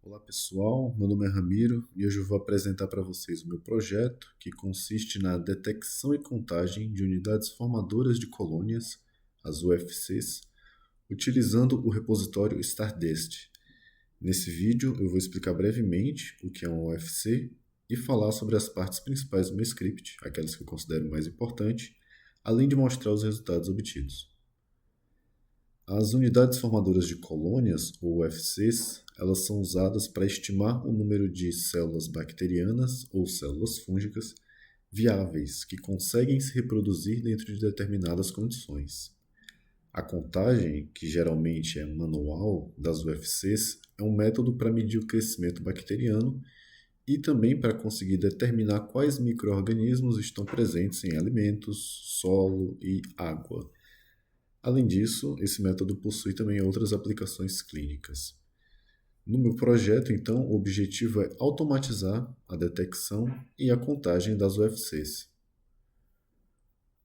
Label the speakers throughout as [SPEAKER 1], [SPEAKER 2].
[SPEAKER 1] Olá pessoal, meu nome é Ramiro e hoje eu vou apresentar para vocês o meu projeto que consiste na detecção e contagem de unidades formadoras de colônias, as UFCs, utilizando o repositório Stardust. Nesse vídeo eu vou explicar brevemente o que é uma UFC e falar sobre as partes principais do meu script, aquelas que eu considero mais importantes, além de mostrar os resultados obtidos. As unidades formadoras de colônias, ou UFCs, elas são usadas para estimar o número de células bacterianas ou células fúngicas viáveis que conseguem se reproduzir dentro de determinadas condições. A contagem, que geralmente é manual, das UFCs, é um método para medir o crescimento bacteriano e também para conseguir determinar quais micro-organismos estão presentes em alimentos, solo e água. Além disso, esse método possui também outras aplicações clínicas. No meu projeto, então, o objetivo é automatizar a detecção e a contagem das UFCs.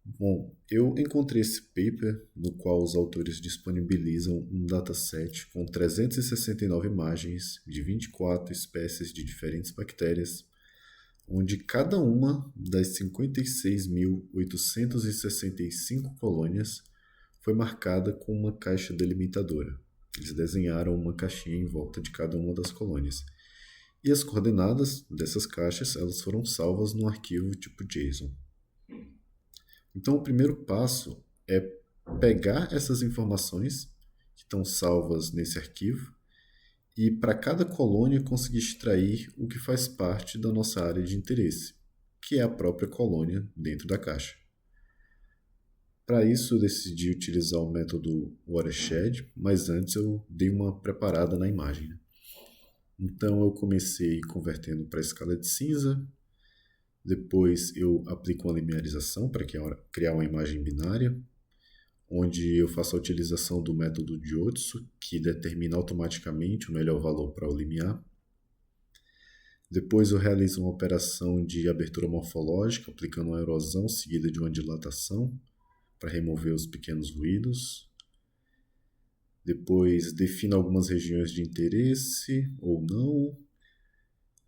[SPEAKER 1] Bom, eu encontrei esse paper no qual os autores disponibilizam um dataset com 369 imagens de 24 espécies de diferentes bactérias, onde cada uma das 56.865 colônias foi marcada com uma caixa delimitadora. Eles desenharam uma caixinha em volta de cada uma das colônias. E as coordenadas dessas caixas elas foram salvas num arquivo tipo JSON. Então, o primeiro passo é pegar essas informações que estão salvas nesse arquivo e, para cada colônia, conseguir extrair o que faz parte da nossa área de interesse, que é a própria colônia dentro da caixa. Para isso, eu decidi utilizar o método Watershed, mas antes eu dei uma preparada na imagem. Então, eu comecei convertendo para a escala de cinza, depois eu aplico uma linearização para criar uma imagem binária, onde eu faço a utilização do método Jyotsu, que determina automaticamente o melhor valor para o limiar. Depois eu realizo uma operação de abertura morfológica, aplicando uma erosão seguida de uma dilatação, para remover os pequenos ruídos. Depois defino algumas regiões de interesse ou não.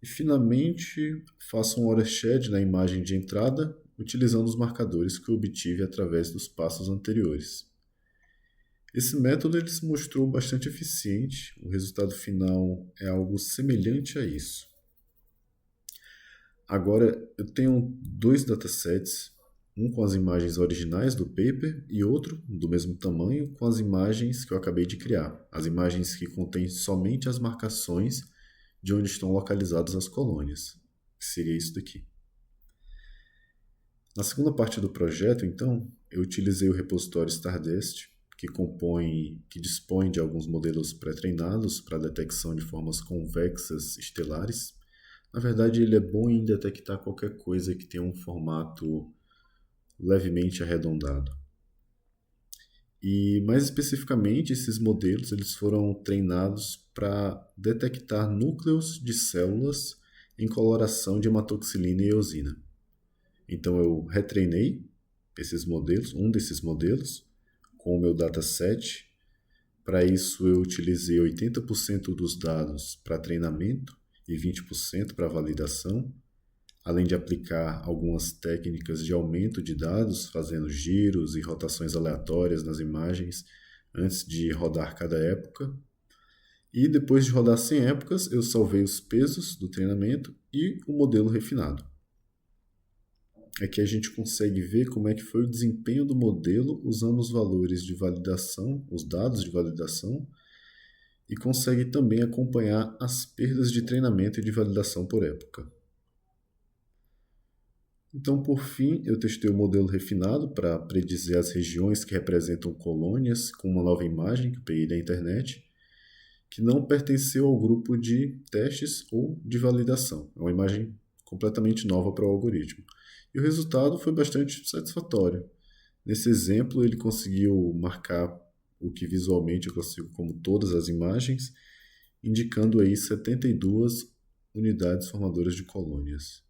[SPEAKER 1] E finalmente faço um watershed na imagem de entrada, utilizando os marcadores que eu obtive através dos passos anteriores. Esse método ele se mostrou bastante eficiente, o resultado final é algo semelhante a isso. Agora eu tenho dois datasets, um com as imagens originais do paper e outro, do mesmo tamanho, com as imagens que eu acabei de criar. As imagens que contêm somente as marcações de onde estão localizadas as colônias, que seria isso daqui. Na segunda parte do projeto, então, eu utilizei o repositório Stardust, que dispõe de alguns modelos pré-treinados para detecção de formas convexas estelares. Na verdade, ele é bom em detectar qualquer coisa que tenha um formato levemente arredondado. E mais especificamente, esses modelos eles foram treinados para detectar núcleos de células em coloração de hematoxilina e eosina. Então eu retreinei esses modelos, um desses modelos, com o meu dataset. Para isso eu utilizei 80% dos dados para treinamento e 20% para validação, além de aplicar algumas técnicas de aumento de dados, fazendo giros e rotações aleatórias nas imagens antes de rodar cada época. E depois de rodar 100 épocas, eu salvei os pesos do treinamento e o modelo refinado. Aqui a gente consegue ver como é que foi o desempenho do modelo usando os valores de validação, os dados de validação, e consegue também acompanhar as perdas de treinamento e de validação por época. Então, por fim, eu testei o modelo refinado para predizer as regiões que representam colônias com uma nova imagem que eu peguei da internet, que não pertenceu ao grupo de testes ou de validação. É uma imagem completamente nova para o algoritmo. E o resultado foi bastante satisfatório. Nesse exemplo, ele conseguiu marcar o que visualmente eu consigo como todas as imagens, indicando aí 72 unidades formadoras de colônias.